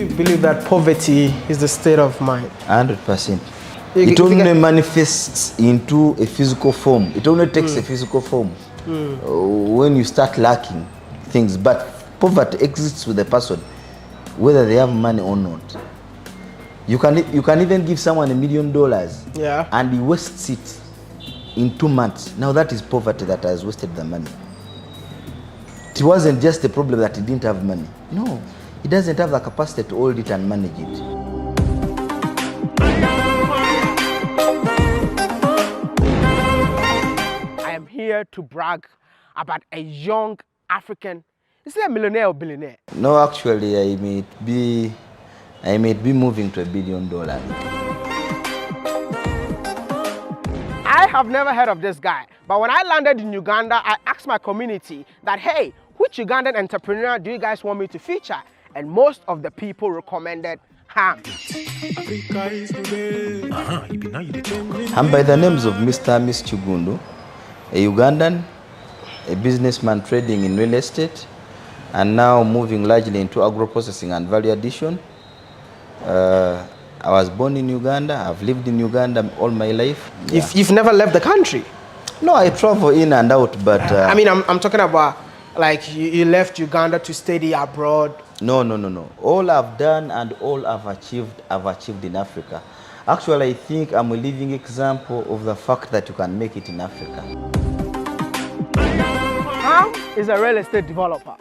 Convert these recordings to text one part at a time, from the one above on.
you believe that poverty is the state of mind? 100%. It only manifests into a physical form. It only takes a physical form when you start lacking things. But poverty exists with a person, whether they have money or not. You can even give someone $1 million, and he wastes it in 2 months. Now that is poverty that has wasted the money. It wasn't just the problem that he didn't have money. No, he doesn't have the capacity to hold it and manage it. I am here to brag about a young African. Is he a millionaire or billionaire? No, actually, I may be moving to $1 billion. I have never heard of this guy, but when I landed in Uganda, I asked my community that, hey, which Ugandan entrepreneur do you guys want me to feature? And most of the people recommended Ham. I'm by the names of Mr. Hamis Kiggundu, a Ugandan, a businessman trading in real estate, and now moving largely into agro-processing and value addition. I was born in Uganda. I've lived in Uganda all my life. Yeah. You've never left the country? No, I travel in and out, but... I mean, I'm talking about, like, you left Uganda to study abroad. No. All I've done and all I've achieved in Africa. Actually, I think I'm a living example of the fact that you can make it in Africa. Ham is a real estate developer,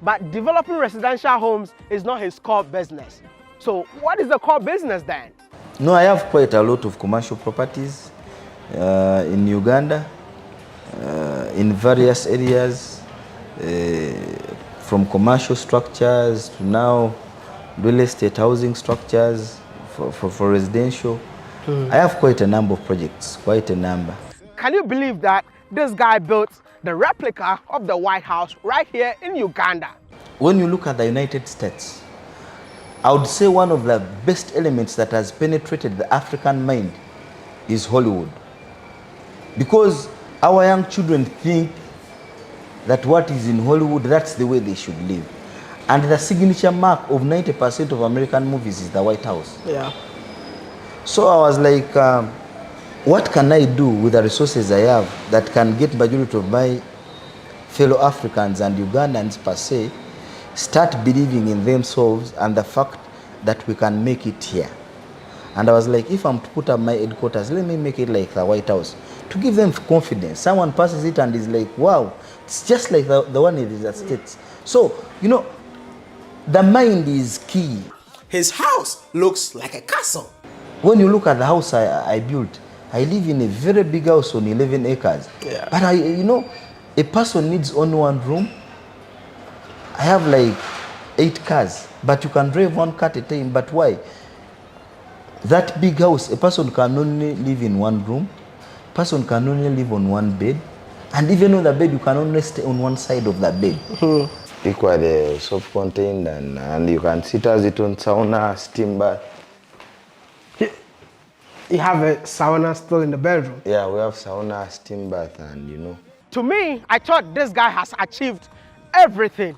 but developing residential homes is not his core business. So what is the core business then? No, I have quite a lot of commercial properties in Uganda, in various areas, from commercial structures to now real estate housing structures for residential. I have quite a number of projects, quite a number. Can you believe that this guy built the replica of the White House right here in Uganda? When you look at the United States, I would say one of the best elements that has penetrated the African mind is Hollywood. Because our young children think that what is in Hollywood, that's the way they should live. And the signature mark of 90% of American movies is the White House. Yeah. So I was like, what can I do with the resources I have that can get majority of my fellow Africans and Ugandans per se start believing in themselves and the fact that we can make it here. And I was like, if I'm to put up my headquarters, let me make it like the White House, to give them confidence. Someone passes it and is like, wow, it's just like the one in the States. So, you know, the mind is key. His house looks like a castle. When you look at the house I built, I live in a very big house on 11 acres. Yeah. But you know, a person needs only one room. I have like 8 cars, but you can drive 1 car at a time. But why? That big house, a person can only live in 1 room. A person can only live on 1 bed. And even on the bed, you can only stay on 1 side of the bed. Equally self-contained, and you can sit as it on sauna, steam bath. You have a sauna still in the bedroom? Yeah, we have sauna, steam bath, and you know. To me, I thought this guy has achieved everything.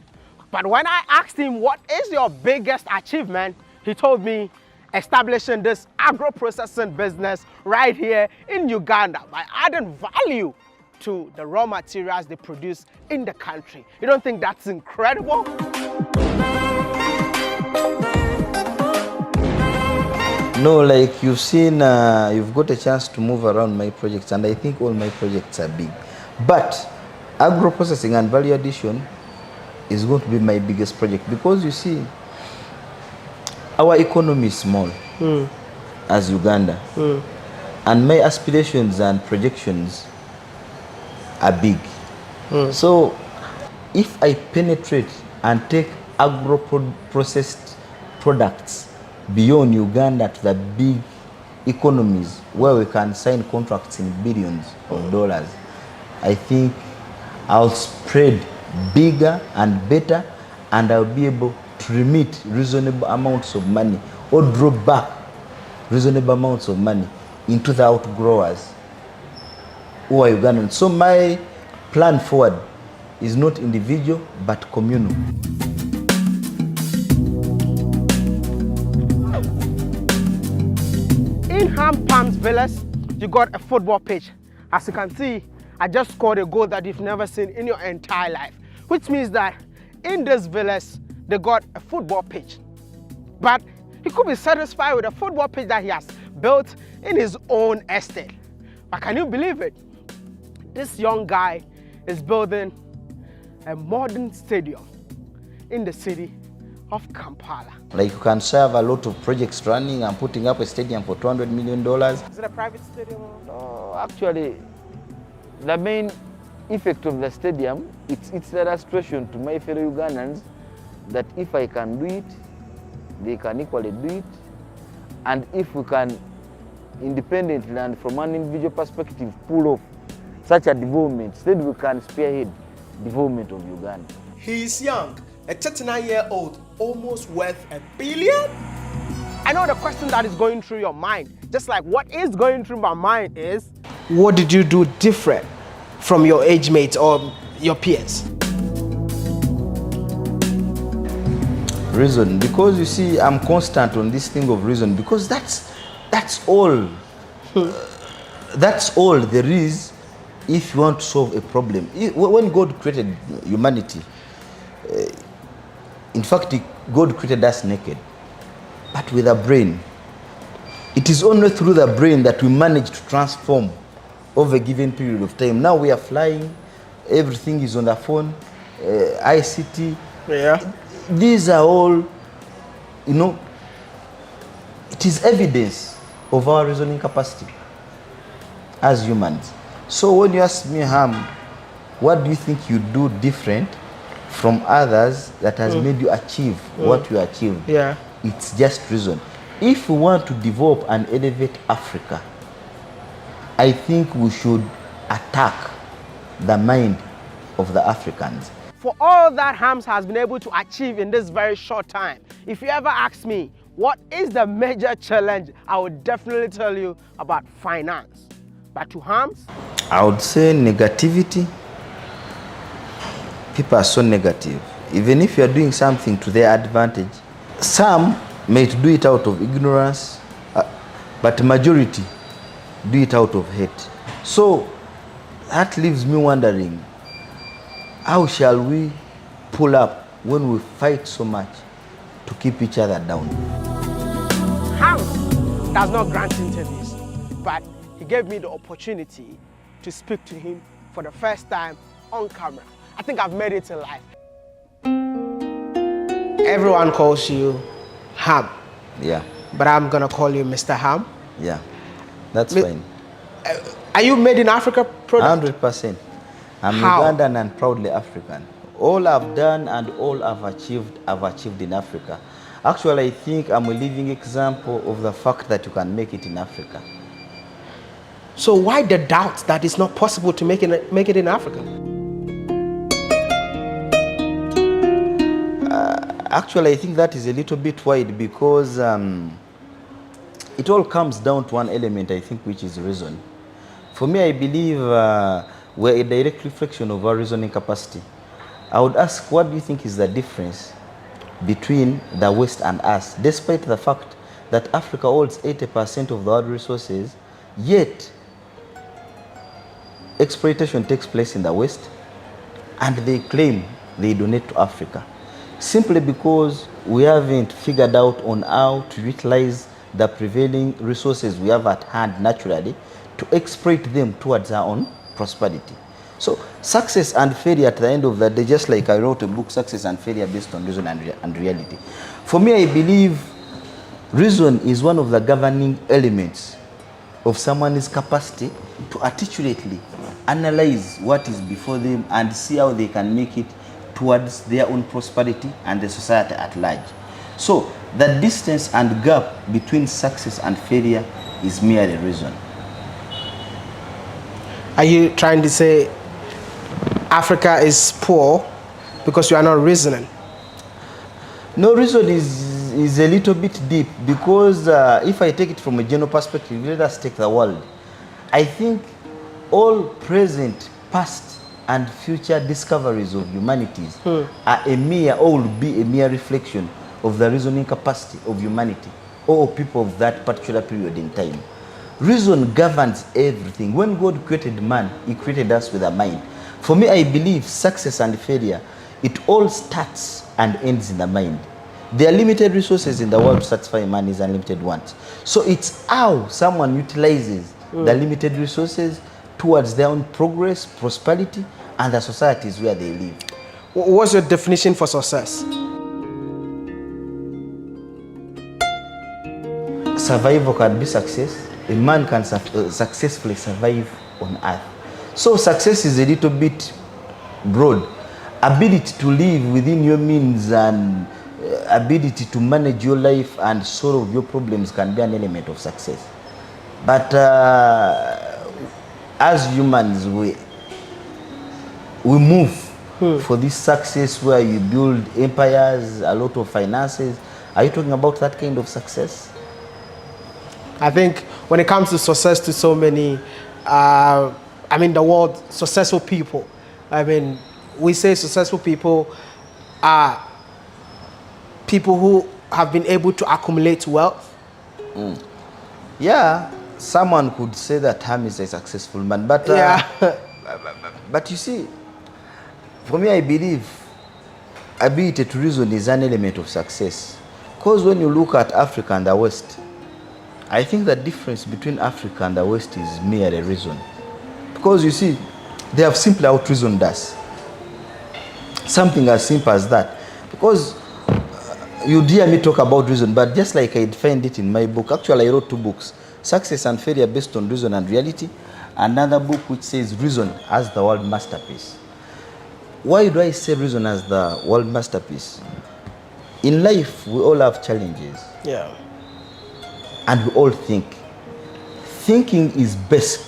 But when I asked him, what is your biggest achievement? He told me establishing this agro-processing business right here in Uganda by adding value to the raw materials they produce in the country. You don't think that's incredible? No, like you've seen, you've got a chance to move around my projects, and I think all my projects are big. But agro-processing and value addition is going to be my biggest project, because you see, our economy is small as Uganda, and my aspirations and projections are big. So if I penetrate and take agro-processed products beyond Uganda to the big economies where we can sign contracts in billions of dollars, I think I'll spread bigger and better, and I'll be able to remit reasonable amounts of money or draw back reasonable amounts of money into the outgrowers who are Ugandans. So my plan forward is not individual but communal. In Ham Palms Villas, you got a football pitch. As you can see, I just scored a goal that you've never seen in your entire life, which means that in this villas, they got a football pitch. But he could be satisfied with a football pitch that he has built in his own estate. But can you believe it? This young guy is building a modern stadium in the city of Kampala. Like you can serve a lot of projects running and putting up a stadium for $200 million. Is it a private stadium? No, actually, the main effect of the stadium, it's an illustration to my fellow Ugandans that if I can do it, they can equally do it. And if we can independently and from an individual perspective pull off such a development, then we can spearhead development of Uganda. He is young, a 39-year-old, almost worth $1 billion. I know the question that is going through your mind, just like what is going through my mind is, What did you do different from your age mates or your peers? Reason, because you see, I'm constant on this thing of reason, because that's all. That's all there is if you want to solve a problem. When God created humanity, in fact, God created us naked, but with a brain. It is only through the brain that we manage to transform over a given period of time. Now we are flying, everything is on the phone, ICT. Yeah. These are all, you know, it is evidence of our reasoning capacity as humans. So when you ask me, Ham, what do you think you do different from others that has made you achieve what you achieved? Yeah. It's just reason. If we want to develop and elevate Africa, I think we should attack the mind of the Africans. for all that Hams has been able to achieve in this very short time, if you ever ask me, what is the major challenge, I would definitely tell you about finance. But to Hams, I would say negativity. People are so negative. Even if you are doing something to their advantage, some may do it out of ignorance, but majority do it out of hate. So that leaves me wondering, how shall we pull up when we fight so much to keep each other down? Hams does not grant interviews, but he gave me the opportunity to speak to him for the first time on camera. I think I've made it in life. Everyone calls you Ham, Yeah, but I'm gonna call you Mr. Ham. yeah, that's Mi- fine. Are you made in Africa product? 100%. I'm How? Ugandan and proudly African. All I've done and all I've achieved in Africa. Actually, I think I'm a living example of the fact that you can make it in Africa. So why the doubt that it's not possible to make it in Africa? Actually, I think that is a little bit wide because it all comes down to one element, I think, which is reason. For me, I believe we're a direct reflection of our reasoning capacity. I would ask, what do you think is the difference between the West and us, despite the fact that Africa holds 80% of the world resources, yet exploitation takes place in the West, and they claim they donate to Africa, simply because we haven't figured out on how to utilize the prevailing resources we have at hand naturally to exploit them towards our own prosperity. So success and failure at the end of the day, just like I wrote a book, Success and Failure Based on Reason and Reality. For me, I believe reason is one of the governing elements of someone's capacity to articulately analyze what is before them and see how they can make it towards their own prosperity and the society at large. So the distance and gap between success and failure is merely reason. Are you trying to say Africa is poor because you are not reasoning? No, reason is a little bit deep because if I take it from a general perspective, let us take the world. I think all present, past, and future discoveries of humanities are a mere, or will be a mere reflection of the reasoning capacity of humanity or people of that particular period in time. Reason governs everything. When God created man, he created us with a mind. For me, I believe success and failure, it all starts and ends in the mind. There are limited resources in the world to satisfy man's unlimited wants. So it's how someone utilizes the limited resources towards their own progress, prosperity, and the societies where they live. What's your definition for success? Survival can be success. A man can successfully survive on earth. So success is a little bit broad. Ability to live within your means and ability to manage your life and solve your problems can be an element of success. But as humans, we move for this success where you build empires, a lot of finances. Are you talking about that kind of success? I think when it comes to success to so many, the word successful people, we say successful people are people who have been able to accumulate wealth. Yeah, someone could say that Hamis is a successful man, but but you see, for me, I believe ability to reason is an element of success. Because when you look at Africa and the West, I think the difference between Africa and the West is merely reason. Because you see, they have simply out-reasoned us. Something as simple as that. Because you hear me talk about reason, but just like I defined it in my book, actually I wrote 2 books, Success and Failure Based on Reason and Reality, another book which says Reason as the World Masterpiece. Why do I say reason as the world masterpiece? In life, we all have challenges. Yeah. And we all think. Thinking is basic,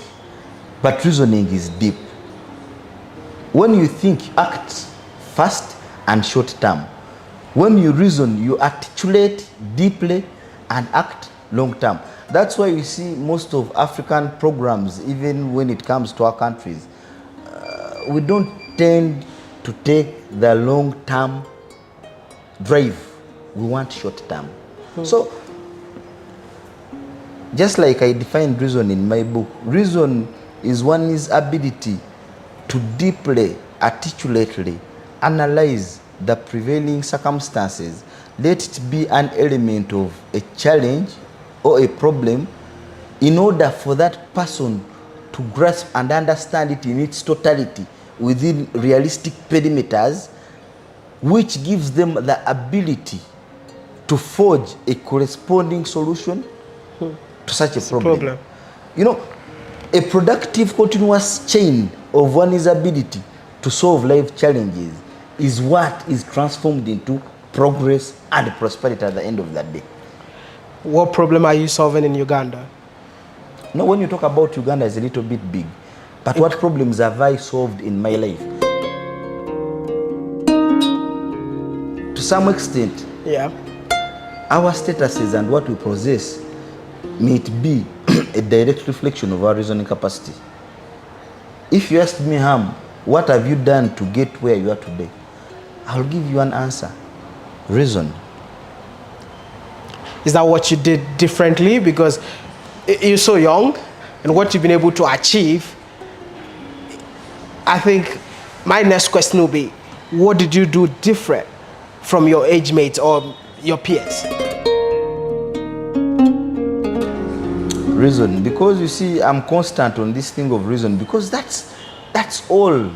but reasoning is deep. When you think, you act fast and short term. When you reason, you articulate deeply and act long term. That's why you see most of African programs, even when it comes to our countries, we don't tend to take the long-term drive. We want short-term. So, just like I defined reason in my book, reason is one's ability to deeply, articulately analyze the prevailing circumstances. Let it be an element of a challenge or a problem in order for that person to grasp and understand it in its totality within realistic perimeters, which gives them the ability to forge a corresponding solution to such a problem. You know, a productive continuous chain of one's ability to solve life challenges is what is transformed into progress and prosperity at the end of that day. What problem are you solving in Uganda? Now, when you talk about Uganda, it's a little bit big. But what problems have I solved in my life? To some extent, our statuses and what we possess may it be a direct reflection of our reasoning capacity. If you ask me, Ham, what have you done to get where you are today? I'll give you an answer. Reason. Is that what you did differently? Because you're so young, and what you've been able to achieve, I think my next question will be, what did you do different from your age mates or your peers? Reason, because you see, I'm constant on this thing of reason, because that's all.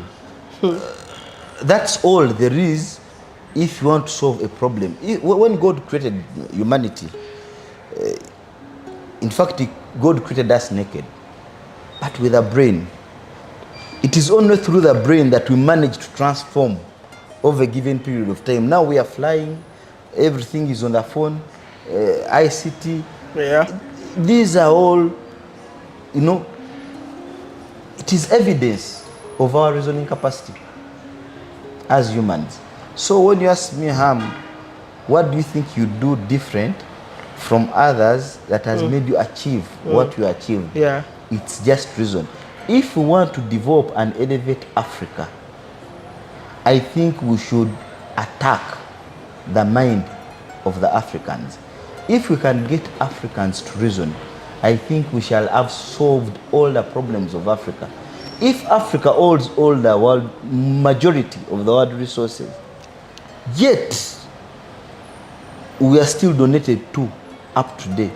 That's all there is if you want to solve a problem. When God created humanity, in fact, God created us naked, but with a brain. It is only through the brain that we manage to transform over a given period of time. Now we are flying, everything is on the phone, ICT. These are all, you know, it is evidence of our reasoning capacity as humans. So when you ask me, Ham, what do you think you do different from others that has made you achieve what you achieved? It's just reason. If we want to develop and elevate Africa, I think we should attack the mind of the Africans. If we can get Africans to reason, I think we shall have solved all the problems of Africa. If Africa holds all the world, majority of the world resources, yet we are still donated to up to date.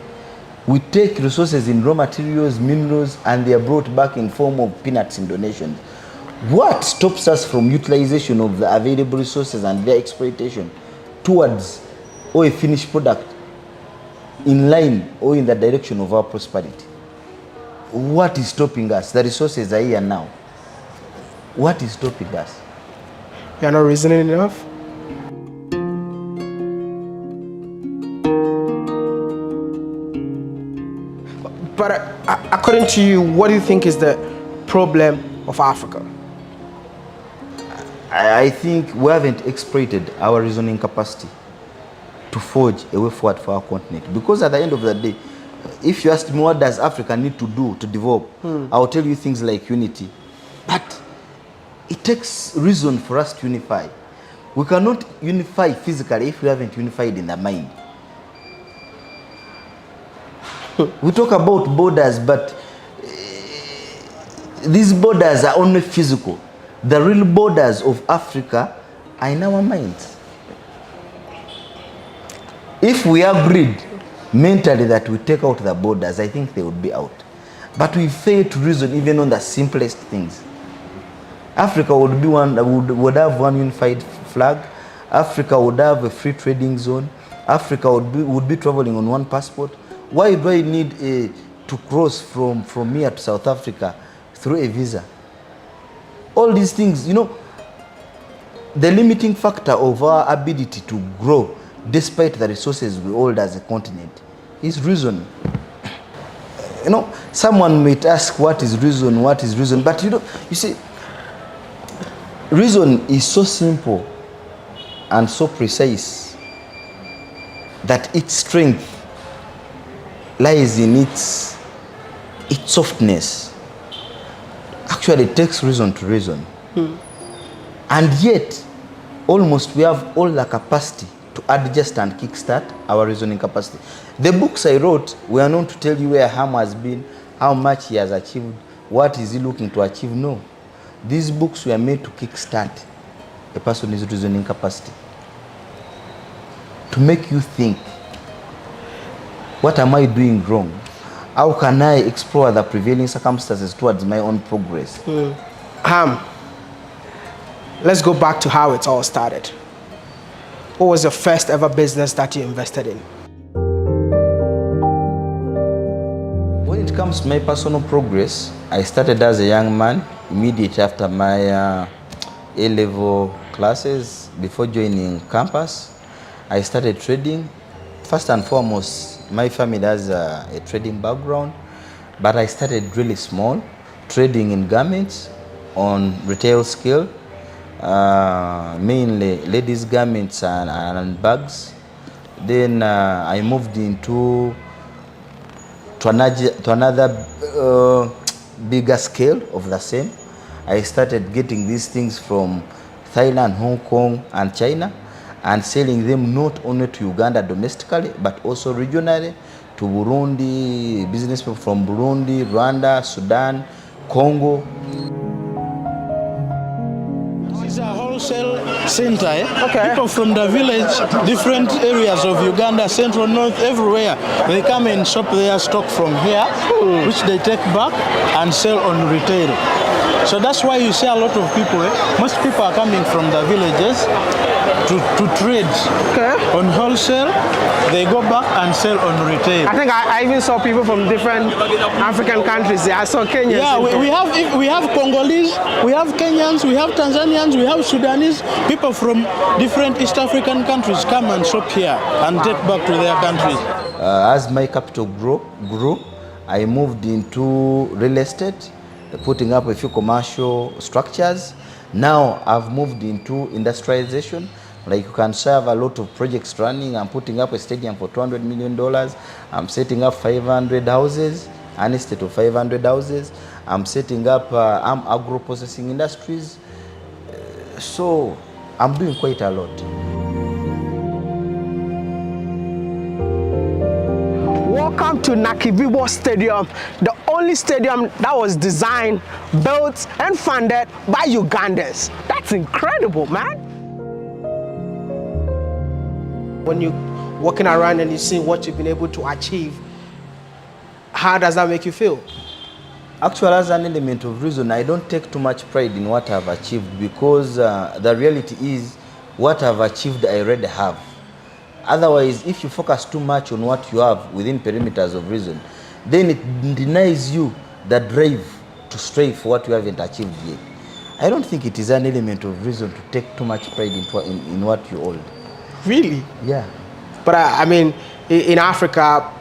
We take resources in raw materials, minerals, and they are brought back in form of peanuts in donations. What stops us from utilization of the available resources and their exploitation towards or a finished product in line or in the direction of our prosperity? What is stopping us? The resources are here now. What is stopping us? You are not reasoning enough? But according to you, what do you think is the problem of Africa? I think we haven't exploited our reasoning capacity to forge a way forward for our continent. Because at the end of the day, if you ask me what does Africa need to do to develop, I'll tell you things like unity. But it takes reason for us to unify. We cannot unify physically if we haven't unified in the mind. We talk about borders, but these borders are only physical. The real borders of Africa are in our minds. If we agreed mentally that we take out the borders, I think they would be out. But we fail to reason even on the simplest things. Africa would be would have one unified flag. Africa would have a free trading zone. Africa would be traveling on one passport. Why do I need to cross from here to South Africa through a visa? All these things, you know, the limiting factor of our ability to grow despite the resources we hold as a continent is reason. You know, someone might ask what is reason, but you see, reason is so simple and so precise that its strength lies in its softness. Actually, it takes reason to reason. And yet, almost we have all the capacity to adjust and kickstart our reasoning capacity. The books I wrote were not to tell you where Ham has been, how much he has achieved, what is he looking to achieve. No. These books were made to kickstart a person's reasoning capacity. To make you think, what am I doing wrong? How can I explore the prevailing circumstances towards my own progress? Ham, let's go back to how it all started. What was your first ever business that you invested in? When it comes to my personal progress, I started as a young man immediately after my A-level classes. Before joining campus, I started trading. First and foremost, my family has a trading background, but I started really small, trading in garments on retail scale, mainly ladies' garments and bags. Then I moved into another bigger scale of the same. I started getting these things from Thailand, Hong Kong, and China, and selling them not only to Uganda domestically, but also regionally to Burundi, business people from Burundi, Rwanda, Sudan, Congo. This is a wholesale center. Okay. People from the village, different areas of Uganda, central, north, everywhere, they come and shop their stock from here, which they take back and sell on retail. So that's why you see a lot of people, most people are coming from the villages to trade on wholesale. They go back and sell on retail. I think I even saw people from different African countries there. I saw Kenyans. Yeah, we have Congolese, we have Kenyans, we have Tanzanians, we have Sudanese. People from different East African countries come and shop here and take back to their countries. As my capital grew, I moved into real estate, putting up a few commercial structures. Now I've moved into industrialization. Like you can serve a lot of projects running. I'm putting up a stadium for $200 million. I'm setting up 500 houses, an estate of 500 houses. I'm setting up agro-processing industries. So I'm doing quite a lot. welcome to Nakivibo Stadium, the only stadium that was designed, built, and funded by Ugandans. That's incredible, man. When you're walking around and you see what you've been able to achieve, how does that make you feel? Actually, as an element of reason, I don't take too much pride in what I've achieved, because the reality is what I've achieved I already have. Otherwise, if you focus too much on what you have within perimeters of reason, then it denies you the drive to strive for what you haven't achieved yet. I don't think it is an element of reason to take too much pride in what you hold. Really? Yeah. But I mean, in Africa,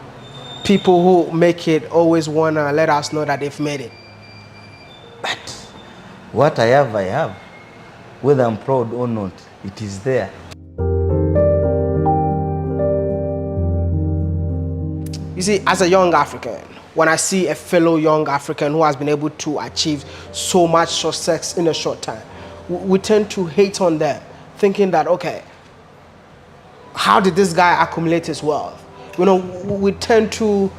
people who make it always want to let us know that they've made it. But what I have. Whether I'm proud or not, it is there. You see, as a young African, when I see a fellow young African who has been able to achieve so much success in a short time, we tend to hate on them, thinking that, okay, how did this guy accumulate his wealth? You know, we tend to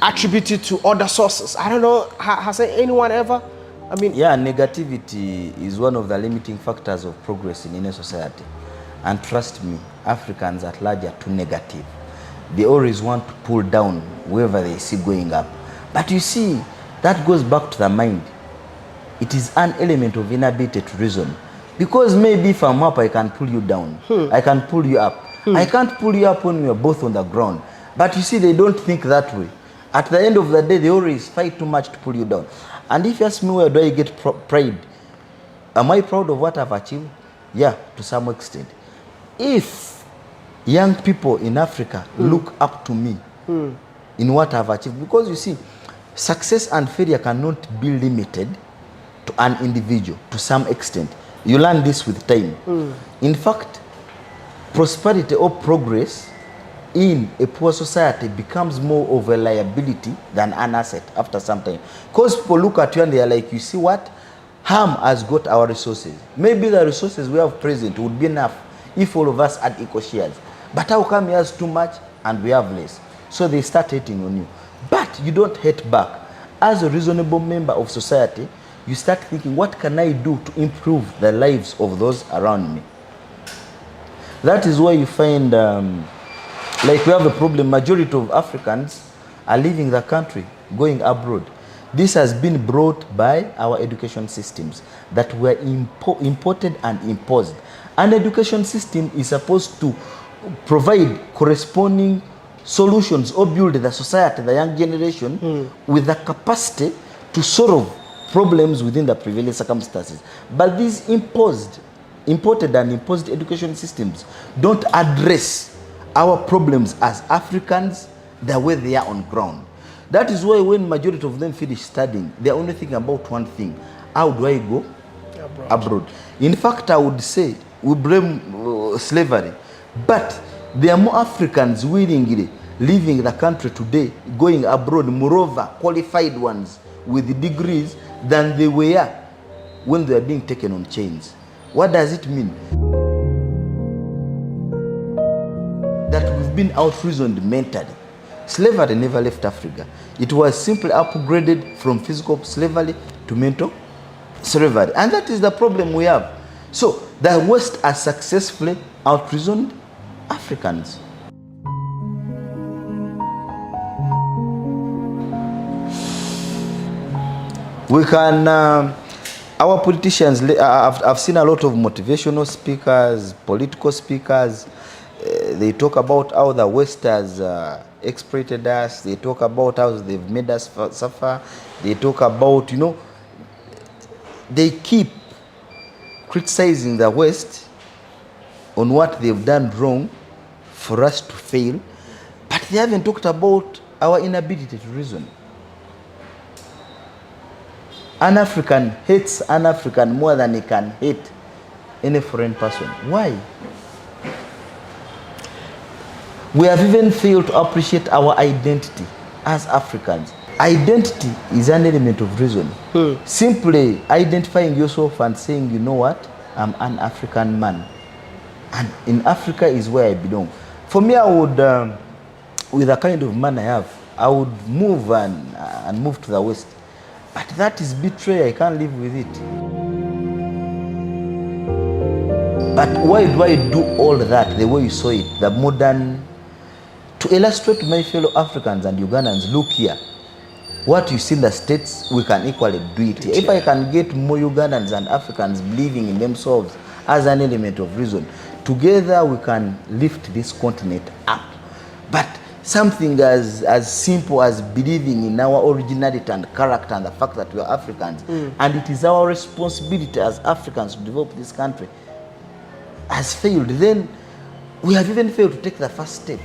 attribute it to other sources. I don't know, has anyone ever? I mean, yeah, negativity is one of the limiting factors of progress in any society. And trust me, Africans at large are too negative. They always want to pull down whoever they see going up. But you see, that goes back to the mind. It is an element of inability to reason. Because maybe if I'm up, I can pull you down. I can pull you up. I can't pull you up when we are both on the ground. But you see, they don't think that way. At the end of the day, they always fight too much to pull you down. And if you ask me, where do I get pride? Am I proud of what I've achieved? Yeah, to some extent. If young people in Africa look up to me in what I've achieved, because you see, success and failure cannot be limited to an individual to some extent. You learn this with time. In fact, prosperity or progress in a poor society becomes more of a liability than an asset after some time. Because people look at you and they are like, you see what? Ham has got our resources. Maybe the resources we have present would be enough if all of us had equal shares. But how come he has too much and we have less? So they start hating on you. But you don't hate back. As a reasonable member of society, you start thinking, what can I do to improve the lives of those around me? That is why you find, like we have a problem, majority of Africans are leaving the country, going abroad. This has been brought by our education systems that were imported and imposed. An education system is supposed to provide corresponding solutions or build the society, the young generation, with the capacity to solve problems within the prevailing circumstances. But these imported and imposed education systems don't address our problems as Africans the way they are on ground. That is why when majority of them finish studying, they're only thinking about one thing: how do I go abroad? In fact, I would say we blame slavery, but there are more Africans willingly leaving the country today, going abroad, moreover qualified ones with degrees, than they were when they were being taken on chains. What does it mean? That we've been out-reasoned mentally. Slavery never left Africa. It was simply upgraded from physical slavery to mental slavery. And that is the problem we have. So the West has successfully out-reasoned Africans. We can, our politicians, I've seen a lot of motivational speakers, political speakers. They talk about how the West has exploited us. They talk about how they've made us suffer. They talk about, they keep criticizing the West on what they've done wrong for us to fail, but they haven't talked about our inability to reason. An African hates an African more than he can hate any foreign person. Why? We have even failed to appreciate our identity as Africans. Identity is an element of reason. Simply identifying yourself and saying, you know what, I'm an African man. And in Africa is where I belong. For me, I with the kind of money I have, I would move and move to the West. But that is betrayal. I can't live with it. But why do I do all that the way you saw it, the modern, to illustrate to my fellow Africans and Ugandans, look here, what you see in the States, we can equally do it here. If I can get more Ugandans and Africans believing in themselves as an element of reason, together we can lift this continent up. But something as simple as believing in our originality and character and the fact that we are Africans, and it is our responsibility as Africans to develop this country, has failed, then we have even failed to take the first step.